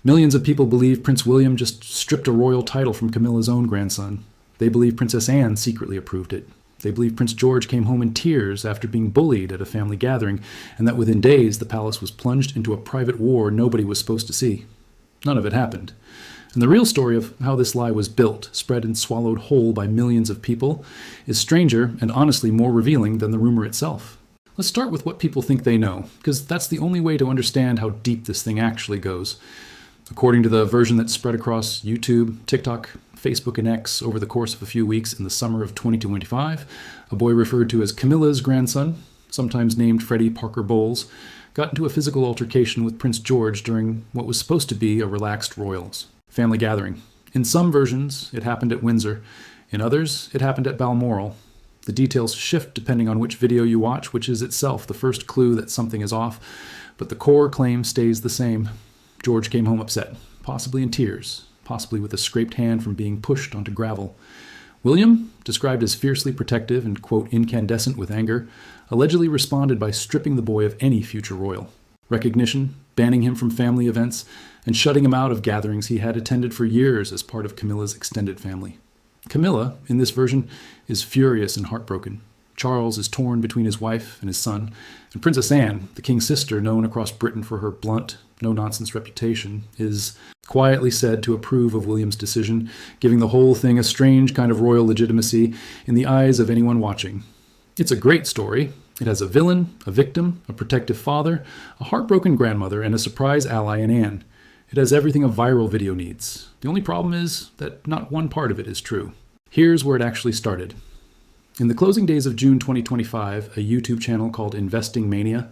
Millions of people believe Prince William just stripped a royal title from Camilla's own grandson. They believe Princess Anne secretly approved it. They believe Prince George came home in tears after being bullied at a family gathering, and that within days the palace was plunged into a private war nobody was supposed to see. None of it happened. And the real story of how this lie was built, spread and swallowed whole by millions of people, is stranger and honestly more revealing than the rumor itself. Let's start with what people think they know, because that's the only way to understand how deep this thing actually goes. According to the version that spread across YouTube, TikTok, Facebook, and X over the course of a few weeks in the summer of 2025, a boy referred to as Camilla's grandson, sometimes named Freddie Parker Bowles, got into a physical altercation with Prince George during what was supposed to be a relaxed royals family gathering. In some versions, it happened at Windsor. In others, it happened at Balmoral. The details shift depending on which video you watch, which is itself the first clue that something is off, but the core claim stays the same. George came home upset, possibly in tears, possibly with a scraped hand from being pushed onto gravel. William, described as fiercely protective and, quote, incandescent with anger, allegedly responded by stripping the boy of any future royal recognition, banning him from family events, and shutting him out of gatherings he had attended for years as part of Camilla's extended family. Camilla, in this version, is furious and heartbroken. Charles is torn between his wife and his son, and Princess Anne, the king's sister known across Britain for her blunt, no-nonsense reputation, is quietly said to approve of William's decision, giving the whole thing a strange kind of royal legitimacy in the eyes of anyone watching. It's a great story. It has a villain, a victim, a protective father, a heartbroken grandmother, and a surprise ally in Anne. It has everything a viral video needs. The only problem is that not one part of it is true. Here's where it actually started. In the closing days of June 2025, a YouTube channel called Investing Mania,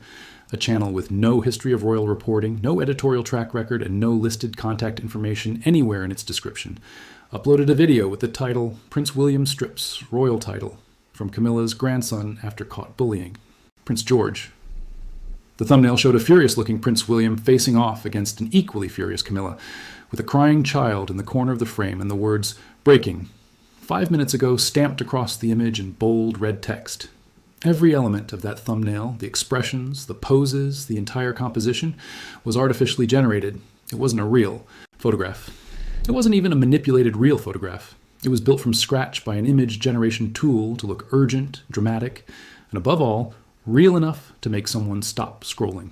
a channel with no history of royal reporting, no editorial track record, and no listed contact information anywhere in its description, uploaded a video with the title, Prince William Strips Royal Title from Camilla's grandson after caught bullying, Prince George. The thumbnail showed a furious-looking Prince William facing off against an equally furious Camilla, with a crying child in the corner of the frame and the words, breaking, 5 minutes ago stamped across the image in bold red text. Every element of that thumbnail, the expressions, the poses, the entire composition, was artificially generated. It wasn't a real photograph. It wasn't even a manipulated real photograph. It was built from scratch by an image generation tool to look urgent, dramatic, and above all, real enough to make someone stop scrolling.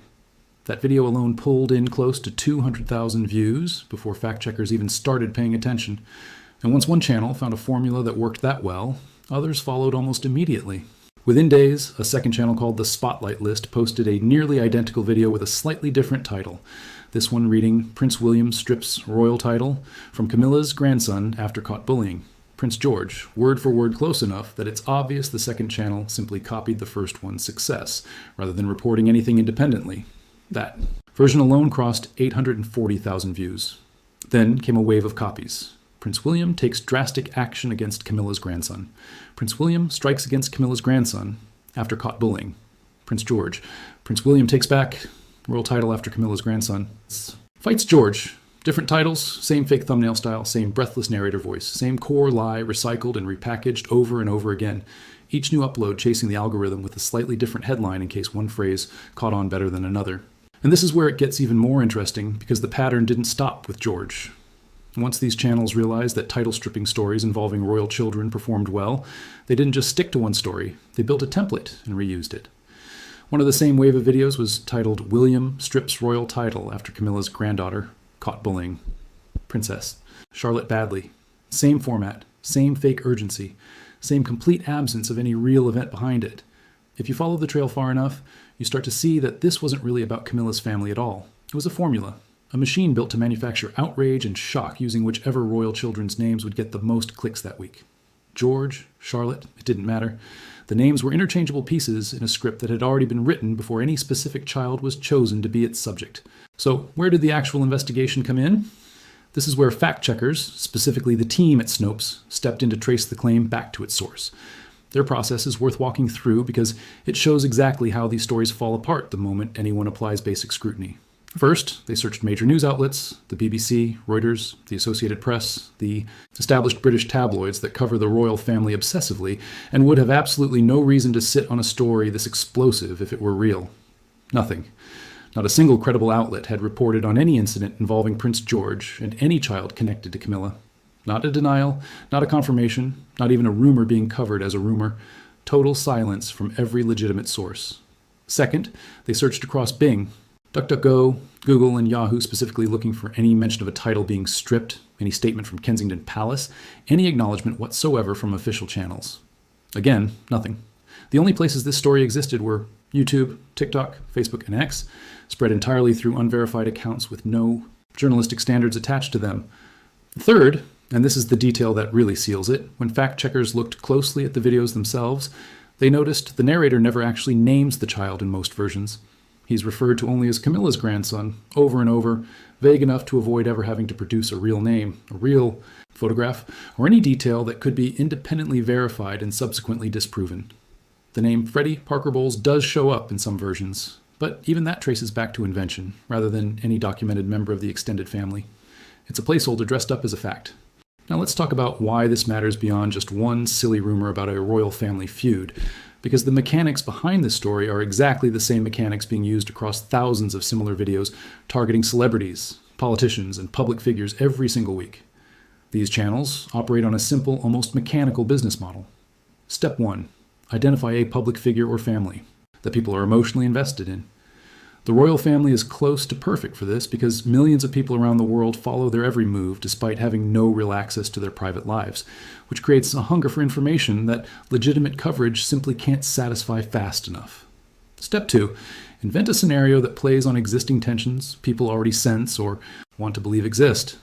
That video alone pulled in close to 200,000 views before fact-checkers even started paying attention. And once one channel found a formula that worked that well, others followed almost immediately. Within days, a second channel called The Spotlight List posted a nearly identical video with a slightly different title. This one reading, Prince William Strips Royal Title from Camilla's grandson after caught bullying, Prince George, word for word close enough that it's obvious the second channel simply copied the first one's success, rather than reporting anything independently. That version alone crossed 840,000 views. Then came a wave of copies. Prince William takes drastic action against Camilla's grandson. Prince William strikes against Camilla's grandson after caught bullying. Prince George. Prince William takes back royal title after Camilla's grandson. Fights George. Different titles, same fake thumbnail style, same breathless narrator voice, same core lie recycled and repackaged over and over again. Each new upload chasing the algorithm with a slightly different headline in case one phrase caught on better than another. And this is where it gets even more interesting because the pattern didn't stop with George. Once these channels realized that title-stripping stories involving royal children performed well, they didn't just stick to one story, they built a template and reused it. One of the same wave of videos was titled William Strips Royal Title after Camilla's granddaughter caught bullying. Princess Charlotte Badley. Same format, same fake urgency, same complete absence of any real event behind it. If you follow the trail far enough, you start to see that this wasn't really about Camilla's family at all. It was a formula. A machine built to manufacture outrage and shock using whichever royal children's names would get the most clicks that week. George, Charlotte, it didn't matter. The names were interchangeable pieces in a script that had already been written before any specific child was chosen to be its subject. So where did the actual investigation come in? This is where fact-checkers, specifically the team at Snopes, stepped in to trace the claim back to its source. Their process is worth walking through because it shows exactly how these stories fall apart the moment anyone applies basic scrutiny. First, they searched major news outlets, the BBC, Reuters, the Associated Press, the established British tabloids that cover the royal family obsessively, and would have absolutely no reason to sit on a story this explosive if it were real. Nothing. Not a single credible outlet had reported on any incident involving Prince George and any child connected to Camilla. Not a denial, not a confirmation, not even a rumor being covered as a rumor. Total silence from every legitimate source. Second, they searched across Bing, DuckDuckGo, Google, and Yahoo, specifically looking for any mention of a title being stripped, any statement from Kensington Palace, any acknowledgement whatsoever from official channels. Again, nothing. The only places this story existed were YouTube, TikTok, Facebook, and X, spread entirely through unverified accounts with no journalistic standards attached to them. Third, and this is the detail that really seals it, when fact-checkers looked closely at the videos themselves, they noticed the narrator never actually names the child in most versions. He's referred to only as Camilla's grandson, over and over, vague enough to avoid ever having to produce a real name, a real photograph, or any detail that could be independently verified and subsequently disproven. The name Freddie Parker Bowles does show up in some versions, but even that traces back to invention, rather than any documented member of the extended family. It's a placeholder dressed up as a fact. Now let's talk about why this matters beyond just one silly rumor about a royal family feud, because the mechanics behind this story are exactly the same mechanics being used across thousands of similar videos targeting celebrities, politicians, and public figures every single week. These channels operate on a simple, almost mechanical business model. Step 1. Identify a public figure or family that people are emotionally invested in. The royal family is close to perfect for this because millions of people around the world follow their every move despite having no real access to their private lives, which creates a hunger for information that legitimate coverage simply can't satisfy fast enough. Step 2. Invent a scenario that plays on existing tensions people already sense or want to believe exist.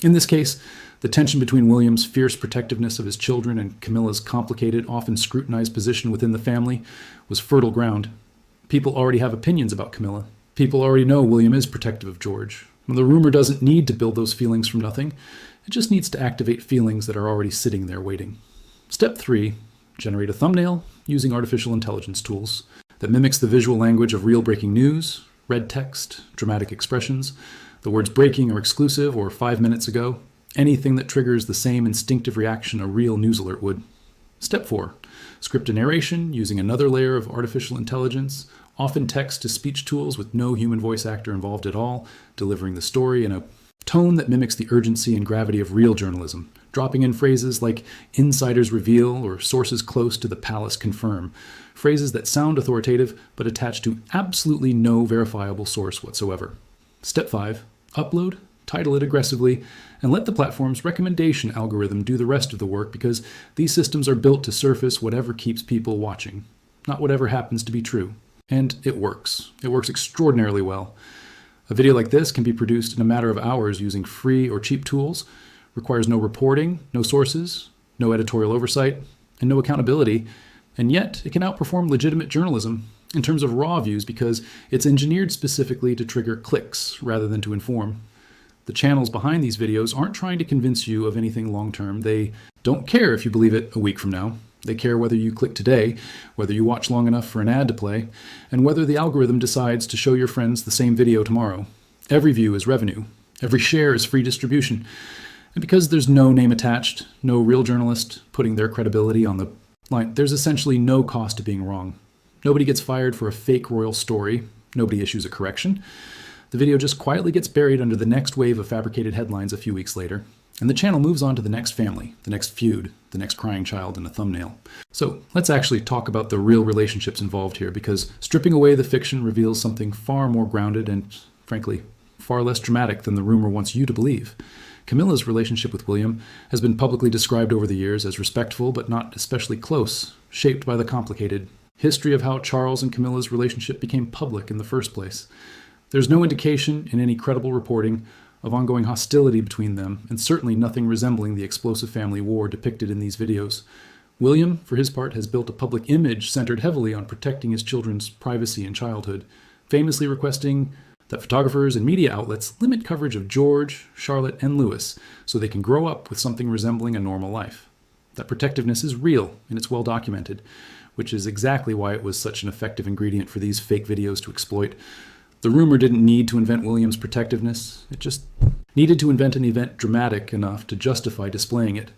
In this case, the tension between William's fierce protectiveness of his children and Camilla's complicated, often scrutinized position within the family was fertile ground. People already have opinions about Camilla. People already know William is protective of George. The rumor doesn't need to build those feelings from nothing. It just needs to activate feelings that are already sitting there waiting. Step 3. Generate a thumbnail using artificial intelligence tools that mimics the visual language of real breaking news, red text, dramatic expressions, the words breaking or exclusive or 5 minutes ago, anything that triggers the same instinctive reaction a real news alert would. Step 4. Script a narration using another layer of artificial intelligence, often text-to-speech tools with no human voice actor involved at all, delivering the story in a tone that mimics the urgency and gravity of real journalism, dropping in phrases like insiders reveal or sources close to the palace confirm, phrases that sound authoritative but attach to absolutely no verifiable source whatsoever. Step 5. Upload, title it aggressively, and let the platform's recommendation algorithm do the rest of the work because these systems are built to surface whatever keeps people watching, not whatever happens to be true. And it works. It works extraordinarily well. A video like this can be produced in a matter of hours using free or cheap tools, requires no reporting, no sources, no editorial oversight, and no accountability, and yet it can outperform legitimate journalism in terms of raw views because it's engineered specifically to trigger clicks rather than to inform. The channels behind these videos aren't trying to convince you of anything long-term. They don't care if you believe it a week from now. They care whether you click today, whether you watch long enough for an ad to play, and whether the algorithm decides to show your friends the same video tomorrow. Every view is revenue. Every share is free distribution. And because there's no name attached, no real journalist putting their credibility on the line, there's essentially no cost to being wrong. Nobody gets fired for a fake royal story. Nobody issues a correction. The video just quietly gets buried under the next wave of fabricated headlines a few weeks later, and the channel moves on to the next family, the next feud, the next crying child in a thumbnail. So let's actually talk about the real relationships involved here, because stripping away the fiction reveals something far more grounded and, frankly, far less dramatic than the rumor wants you to believe. Camilla's relationship with William has been publicly described over the years as respectful but not especially close, shaped by the complicated history of how Charles and Camilla's relationship became public in the first place. There's no indication in any credible reporting of ongoing hostility between them, and certainly nothing resembling the explosive family war depicted in these videos. William, for his part, has built a public image centered heavily on protecting his children's privacy and childhood, famously requesting that photographers and media outlets limit coverage of George, Charlotte, and Louis so they can grow up with something resembling a normal life. That protectiveness is real, and it's well documented, which is exactly why it was such an effective ingredient for these fake videos to exploit. The rumor didn't need to invent William's protectiveness. It just needed to invent an event dramatic enough to justify displaying it.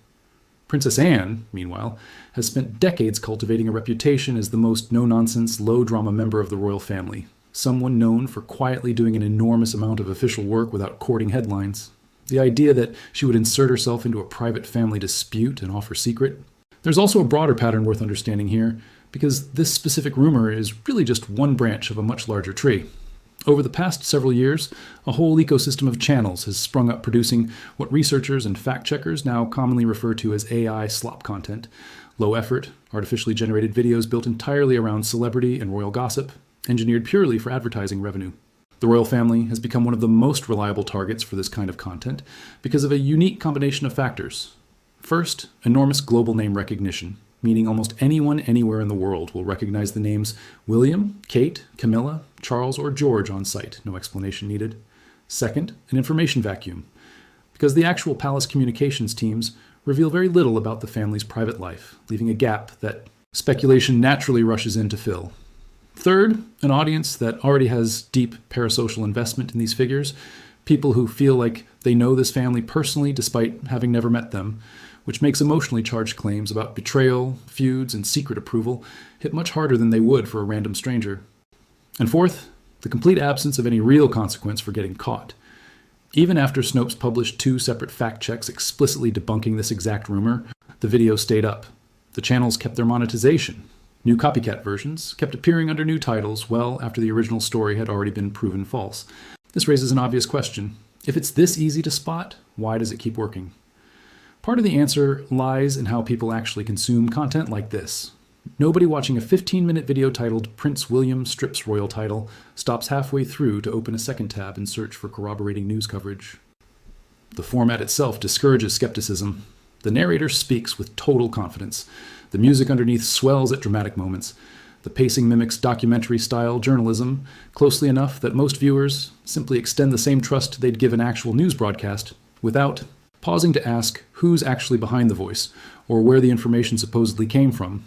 Princess Anne, meanwhile, has spent decades cultivating a reputation as the most no-nonsense, low-drama member of the royal family. someone known for quietly doing an enormous amount of official work without courting headlines. The idea that she would insert herself into a private family dispute and offer secret. There's also a broader pattern worth understanding here, because this specific rumor is really just one branch of a much larger tree. Over the past several years, a whole ecosystem of channels has sprung up producing what researchers and fact-checkers now commonly refer to as AI slop content, low effort, artificially generated videos built entirely around celebrity and royal gossip, engineered purely for advertising revenue. The royal family has become one of the most reliable targets for this kind of content because of a unique combination of factors. First, enormous global name recognition, meaning almost anyone anywhere in the world will recognize the names William, Kate, Camilla, Charles, or George on site, no explanation needed. Second, an information vacuum, because the actual palace communications teams reveal very little about the family's private life, leaving a gap that speculation naturally rushes in to fill. Third, an audience that already has deep parasocial investment in these figures, people who feel like they know this family personally despite having never met them, which makes emotionally charged claims about betrayal, feuds, and secret approval hit much harder than they would for a random stranger. And fourth, the complete absence of any real consequence for getting caught. Even after Snopes published 2 separate fact checks explicitly debunking this exact rumor, the video stayed up. The channels kept their monetization. New copycat versions kept appearing under new titles well after the original story had already been proven false. This raises an obvious question. If it's this easy to spot, why does it keep working? Part of the answer lies in how people actually consume content like this. Nobody watching a 15-minute video titled Prince William Strips Royal Title stops halfway through to open a second tab and search for corroborating news coverage. The format itself discourages skepticism. The narrator speaks with total confidence. The music underneath swells at dramatic moments. The pacing mimics documentary-style journalism closely enough that most viewers simply extend the same trust they'd give an actual news broadcast without pausing to ask who's actually behind the voice or where the information supposedly came from.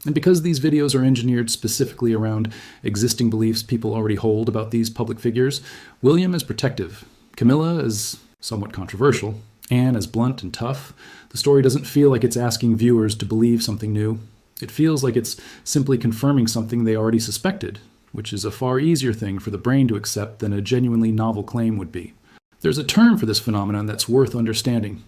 And because these videos are engineered specifically around existing beliefs people already hold about these public figures, William is protective, Camilla is somewhat controversial, Anne is blunt and tough. The story doesn't feel like it's asking viewers to believe something new. It feels like it's simply confirming something they already suspected, which is a far easier thing for the brain to accept than a genuinely novel claim would be. There's a term for this phenomenon that's worth understanding,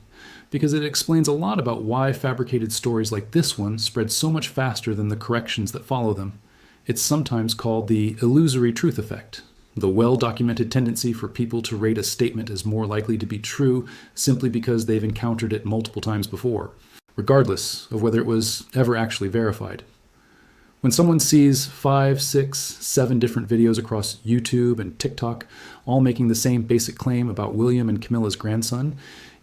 because it explains a lot about why fabricated stories like this one spread so much faster than the corrections that follow them. It's sometimes called the illusory truth effect, the well-documented tendency for people to rate a statement as more likely to be true simply because they've encountered it multiple times before, regardless of whether it was ever actually verified. When someone sees 5, 6, 7 different videos across YouTube and TikTok, all making the same basic claim about William and Camilla's grandson,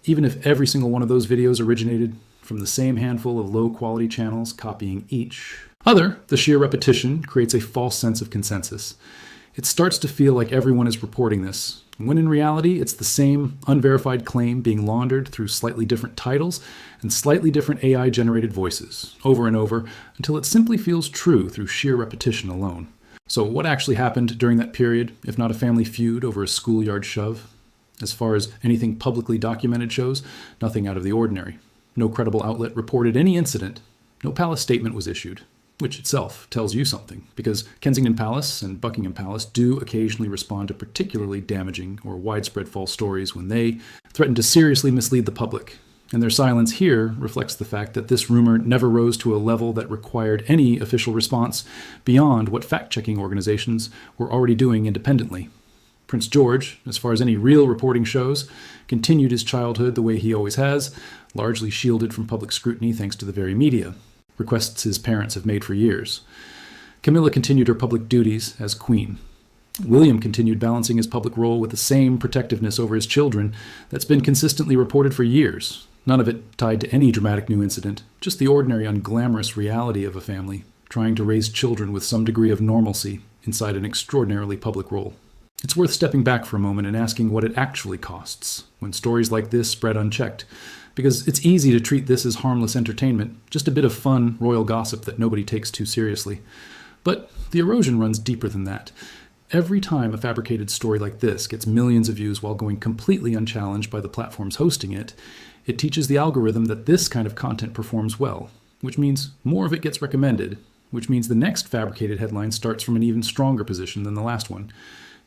even if every single one of those videos originated from the same handful of low-quality channels copying each other, the sheer repetition creates a false sense of consensus. It starts to feel like everyone is reporting this, when in reality it's the same unverified claim being laundered through slightly different titles and slightly different AI-generated voices, over and over, until it simply feels true through sheer repetition alone. So what actually happened during that period, if not a family feud over a schoolyard shove? As far as anything publicly documented shows, nothing out of the ordinary. No credible outlet reported any incident. No palace statement was issued, which itself tells you something, because Kensington Palace and Buckingham Palace do occasionally respond to particularly damaging or widespread false stories when they threaten to seriously mislead the public. And their silence here reflects the fact that this rumor never rose to a level that required any official response beyond what fact-checking organizations were already doing independently. Prince George, as far as any real reporting shows, continued his childhood the way he always has, largely shielded from public scrutiny thanks to the very media, requests his parents have made for years. Camilla continued her public duties as queen. William continued balancing his public role with the same protectiveness over his children that's been consistently reported for years, none of it tied to any dramatic new incident, just the ordinary unglamorous reality of a family trying to raise children with some degree of normalcy inside an extraordinarily public role. It's worth stepping back for a moment and asking what it actually costs when stories like this spread unchecked, because it's easy to treat this as harmless entertainment, just a bit of fun royal gossip that nobody takes too seriously. But the erosion runs deeper than that. Every time a fabricated story like this gets millions of views while going completely unchallenged by the platforms hosting it, it teaches the algorithm that this kind of content performs well, which means more of it gets recommended, which means the next fabricated headline starts from an even stronger position than the last one.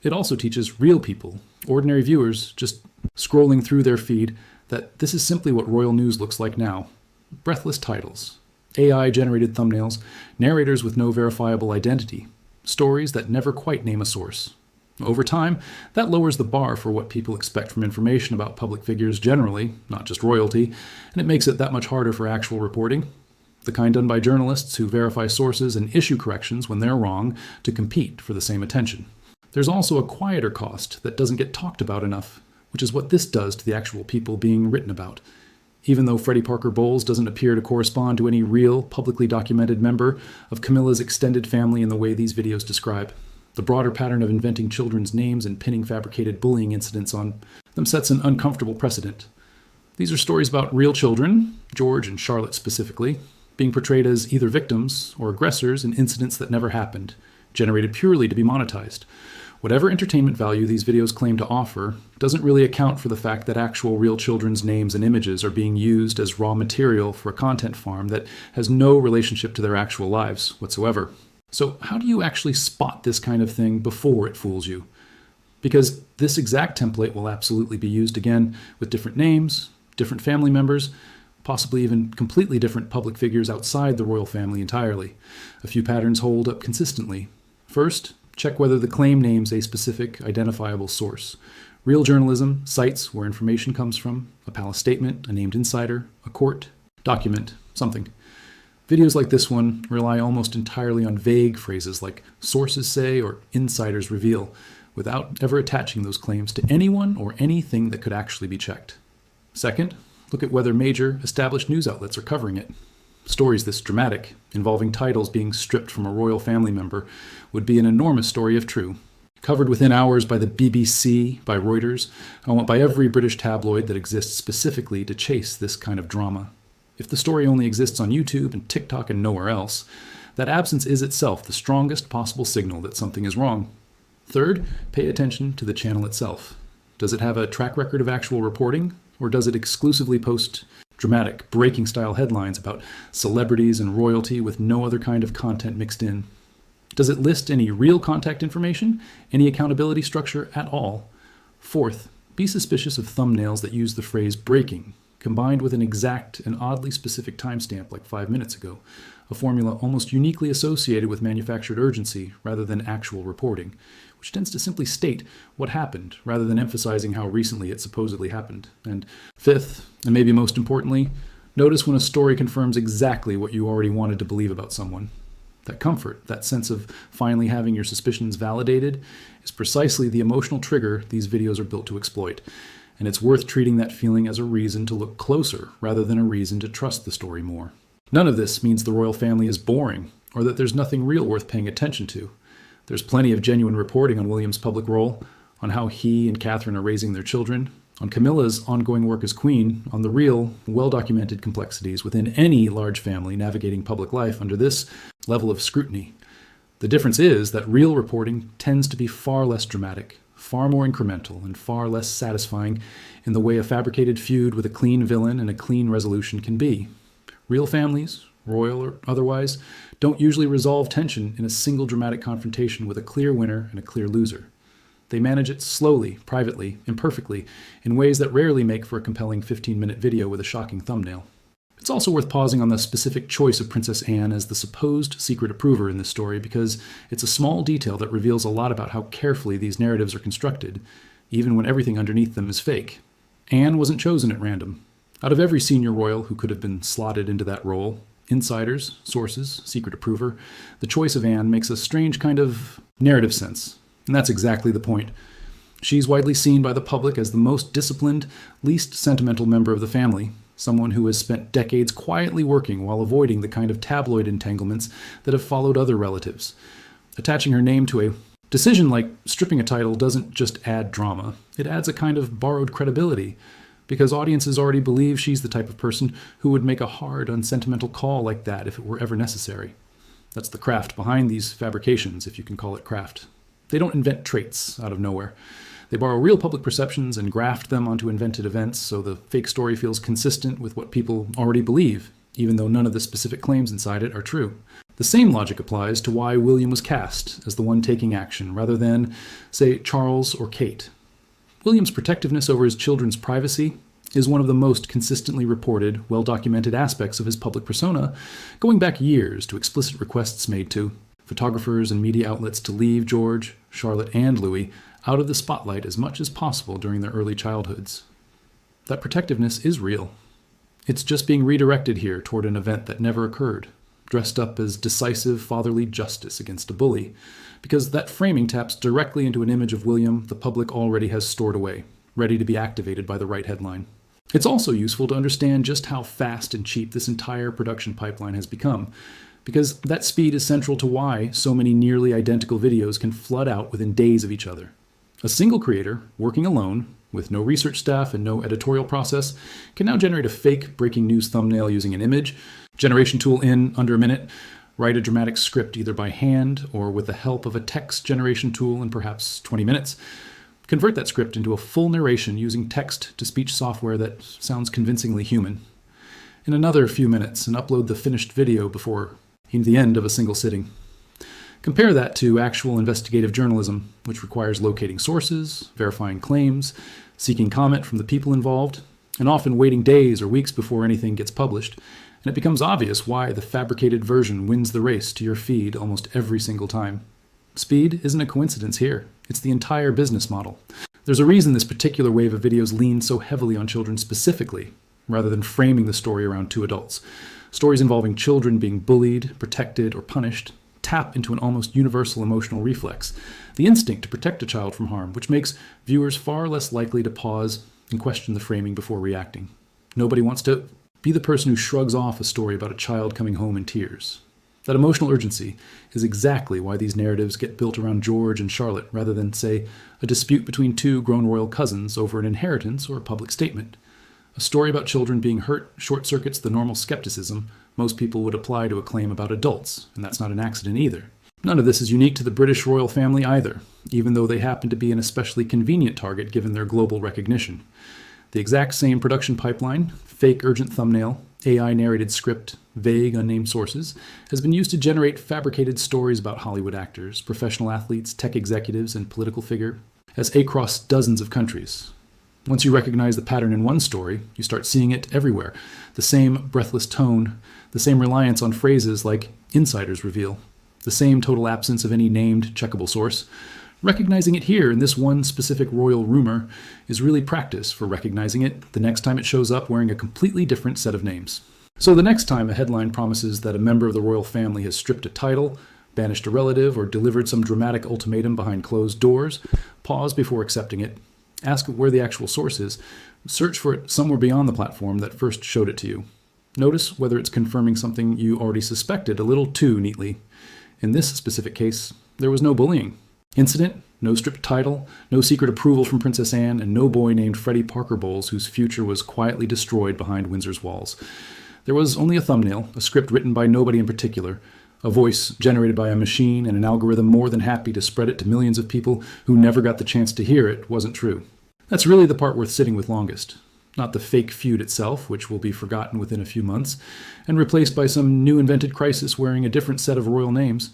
It also teaches real people, ordinary viewers, just scrolling through their feed, that this is simply what royal news looks like now. Breathless titles, AI-generated thumbnails, narrators with no verifiable identity, stories that never quite name a source. Over time, that lowers the bar for what people expect from information about public figures generally, not just royalty, and it makes it that much harder for actual reporting. The kind done by journalists who verify sources and issue corrections when they're wrong to compete for the same attention. There's also a quieter cost that doesn't get talked about enough, which is what this does to the actual people being written about. Even though Freddie Parker Bowles doesn't appear to correspond to any real, publicly documented member of Camilla's extended family in the way these videos describe, the broader pattern of inventing children's names and pinning fabricated bullying incidents on them sets an uncomfortable precedent. These are stories about real children, George and Charlotte specifically, being portrayed as either victims or aggressors in incidents that never happened, generated purely to be monetized. Whatever entertainment value these videos claim to offer doesn't really account for the fact that actual real children's names and images are being used as raw material for a content farm that has no relationship to their actual lives whatsoever. So how do you actually spot this kind of thing before it fools you? Because this exact template will absolutely be used again with different names, different family members, possibly even completely different public figures outside the royal family entirely. A few patterns hold up consistently. First, check whether the claim names a specific identifiable source. Real journalism cites where information comes from, a palace statement, a named insider, a court, document, something. Videos like this one rely almost entirely on vague phrases like sources say or insiders reveal, without ever attaching those claims to anyone or anything that could actually be checked. Second, look at whether major, established news outlets are covering it. Stories this dramatic, involving titles being stripped from a royal family member, would be an enormous story if true. Covered within hours by the BBC, by Reuters, and by every British tabloid that exists specifically to chase this kind of drama. If the story only exists on YouTube and TikTok and nowhere else, that absence is itself the strongest possible signal that something is wrong. Third, pay attention to the channel itself. Does it have a track record of actual reporting, or does it exclusively post dramatic, breaking-style headlines about celebrities and royalty with no other kind of content mixed in? Does it list any real contact information, any accountability structure at all? Fourth, be suspicious of thumbnails that use the phrase breaking, combined with an exact and oddly specific timestamp like 5 minutes ago, a formula almost uniquely associated with manufactured urgency rather than actual reporting, which tends to simply state what happened rather than emphasizing how recently it supposedly happened. And fifth, and maybe most importantly, notice when a story confirms exactly what you already wanted to believe about someone. That comfort, that sense of finally having your suspicions validated, is precisely the emotional trigger these videos are built to exploit. And it's worth treating that feeling as a reason to look closer rather than a reason to trust the story more. None of this means the royal family is boring, or that there's nothing real worth paying attention to. There's plenty of genuine reporting on William's public role, on how he and Catherine are raising their children, on Camilla's ongoing work as queen, on the real, well-documented complexities within any large family navigating public life under this level of scrutiny. The difference is that real reporting tends to be far less dramatic, far more incremental, and far less satisfying in the way a fabricated feud with a clean villain and a clean resolution can be. Real families, royal or otherwise, don't usually resolve tension in a single dramatic confrontation with a clear winner and a clear loser. They manage it slowly, privately, imperfectly, in ways that rarely make for a compelling 15-minute video with a shocking thumbnail. It's also worth pausing on the specific choice of Princess Anne as the supposed secret approver in this story, because it's a small detail that reveals a lot about how carefully these narratives are constructed, even when everything underneath them is fake. Anne wasn't chosen at random. Out of every senior royal who could have been slotted into that role, insiders, sources, secret approver, the choice of Anne makes a strange kind of narrative sense. And that's exactly the point. She's widely seen by the public as the most disciplined, least sentimental member of the family, someone who has spent decades quietly working while avoiding the kind of tabloid entanglements that have followed other relatives. Attaching her name to a decision like stripping a title doesn't just add drama, it adds a kind of borrowed credibility, because audiences already believe she's the type of person who would make a hard, unsentimental call like that if it were ever necessary. That's the craft behind these fabrications, if you can call it craft. They don't invent traits out of nowhere. They borrow real public perceptions and graft them onto invented events so the fake story feels consistent with what people already believe, even though none of the specific claims inside it are true. The same logic applies to why William was cast as the one taking action, rather than, say, Charles or Kate. William's protectiveness over his children's privacy is one of the most consistently reported, well-documented aspects of his public persona, going back years to explicit requests made to photographers and media outlets to leave George, Charlotte, and Louis out of the spotlight as much as possible during their early childhoods. That protectiveness is real. It's just being redirected here toward an event that never occurred, dressed up as decisive fatherly justice against a bully, because that framing taps directly into an image of William the public already has stored away, ready to be activated by the right headline. It's also useful to understand just how fast and cheap this entire production pipeline has become, because that speed is central to why so many nearly identical videos can flood out within days of each other. A single creator, working alone, with no research staff and no editorial process, can now generate a fake breaking news thumbnail using an image generation tool in under a minute, write a dramatic script either by hand or with the help of a text generation tool in perhaps 20 minutes, convert that script into a full narration using text-to-speech software that sounds convincingly human, in another few minutes, and upload the finished video before the end of a single sitting. Compare that to actual investigative journalism, which requires locating sources, verifying claims, seeking comment from the people involved, and often waiting days or weeks before anything gets published, and it becomes obvious why the fabricated version wins the race to your feed almost every single time. Speed isn't a coincidence here. It's the entire business model. There's a reason this particular wave of videos leans so heavily on children specifically, rather than framing the story around two adults. Stories involving children being bullied, protected, or punished tap into an almost universal emotional reflex, the instinct to protect a child from harm, which makes viewers far less likely to pause and question the framing before reacting. Nobody wants to be the person who shrugs off a story about a child coming home in tears. That emotional urgency is exactly why these narratives get built around George and Charlotte rather than, say, a dispute between two grown royal cousins over an inheritance or a public statement. A story about children being hurt short-circuits the normal skepticism most people would apply to a claim about adults, and that's not an accident either. None of this is unique to the British royal family either, even though they happen to be an especially convenient target given their global recognition. The exact same production pipeline, fake urgent thumbnail, AI-narrated script, vague unnamed sources, has been used to generate fabricated stories about Hollywood actors, professional athletes, tech executives, and political figures across dozens of countries. Once you recognize the pattern in one story, you start seeing it everywhere. The same breathless tone, the same reliance on phrases like insiders reveal, the same total absence of any named checkable source. Recognizing it here in this one specific royal rumor is really practice for recognizing it the next time it shows up wearing a completely different set of names. So the next time a headline promises that a member of the royal family has stripped a title, banished a relative, or delivered some dramatic ultimatum behind closed doors, pause before accepting it. Ask where the actual source is. Search for it somewhere beyond the platform that first showed it to you. Notice whether it's confirming something you already suspected a little too neatly. In this specific case, there was no bullying incident, no stripped title, no secret approval from Princess Anne, and no boy named Freddie Parker Bowles whose future was quietly destroyed behind Windsor's walls. There was only a thumbnail, a script written by nobody in particular, a voice generated by a machine, and an algorithm more than happy to spread it to millions of people who never got the chance to hear it wasn't true. That's really the part worth sitting with longest. Not the fake feud itself, which will be forgotten within a few months, and replaced by some new invented crisis wearing a different set of royal names,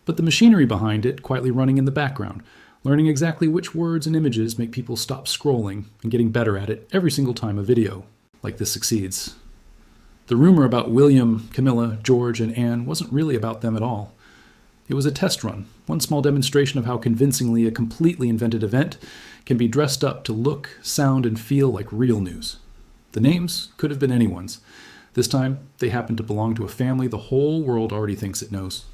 but the machinery behind it quietly running in the background, learning exactly which words and images make people stop scrolling and getting better at it every single time a video like this succeeds. The rumor about William, Camilla, George, and Anne wasn't really about them at all. It was a test run, one small demonstration of how convincingly a completely invented event can be dressed up to look, sound, and feel like real news. The names could have been anyone's. This time, they happened to belong to a family the whole world already thinks it knows.